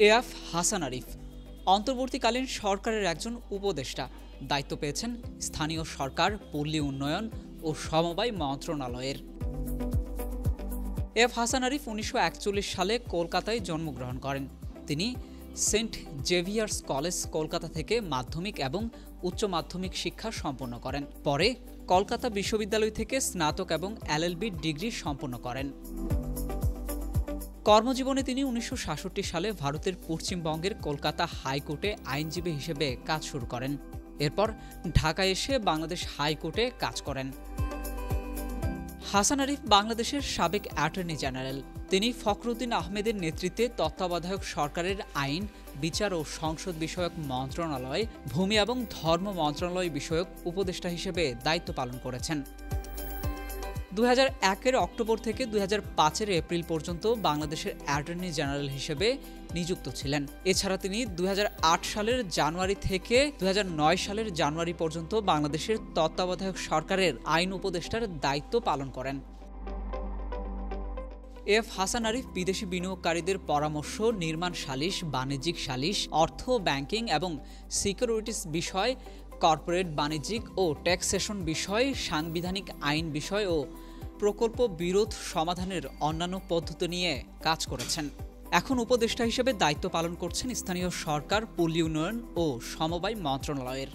AF Hasan Arif অন্তর্বর্তীকালীন সরকারের একজন উপদেষ্টা। দায়িত্ব পেয়েছেন স্থানীয় সরকার, পল্লী উন্নয়ন ও সমবায় মন্ত্রণালয়ের। এএফ হাসান আরিফ ১৯৪১ সালে কলকাতায় জন্মগ্রহণ করেন। তিনি সেন্ট জেভিয়ার্স কলেজ, কলকাতা থেকে মাধ্যমিক এবং উচ্চ মাধ্যমিক শিক্ষা সম্পন্ন করেন। পরে কলকাতা বিশ্ববিদ্যালয় থেকে স্নাতক এবং এলএলবি ডিগ্রি সম্পন্ন করেন। কর্মজীবনে তিনি ১৯৬৭ সালে ভারতের পশ্চিমবঙ্গের কলকাতা হাইকোর্টে আইনজীবী হিসেবে কাজ শুরু করেন। এরপর ঢাকায় এসে বাংলাদেশ হাইকোর্টে কাজ করেন। হাসান আরিফ বাংলাদেশের সাবেক অ্যাটর্নি জেনারেল। তিনি ফখরুদ্দিন আহমেদের নেতৃত্বে তত্ত্বাবধায়ক সরকারের আইন, বিচার ও সংসদ বিষয়ক মন্ত্রণালয়, ভূমি এবং ধর্ম মন্ত্রণালয় বিষয়ক উপদেষ্টা হিসেবে দায়িত্ব পালন করেছেন। ২০০১-এর অক্টোবর থেকে ২০০৫-এর এপ্রিল পর্যন্ত বাংলাদেশের অ্যাটর্নি জেনারেল হিসেবে নিযুক্ত ছিলেন। এছাড়া তিনি ২০০৮ সালের জানুয়ারি থেকে ২০০৯ সালের জানুয়ারি পর্যন্ত বাংলাদেশের তত্ত্বাবধায়ক সরকারের আইন উপদেষ্টার দায়িত্ব পালন করেন। এএফ হাসান আরিফ বিদেশি বিনিয়োগকারীদের পরামর্শ, নির্মাণ সালিশ, বাণিজ্যিক সালিশ, অর্থ, ব্যাংকিং এবং সিকিউরিটিজ বিষয়, কর্পোরেট বাণিজ্যিক ও ট্যাক্সেশন বিষয়, সাংবিধানিক আইন বিষয় ও প্রকল্প বিরোধ সমাধানের অন্যান্য পদ্ধতি নিয়ে কাজ করেছেন। এখন উপদেষ্টা হিসেবে দায়িত্ব পালন করছেন স্থানীয় সরকার, পল্লী উন্নয়ন ও সমবায় মন্ত্রণালয়ের।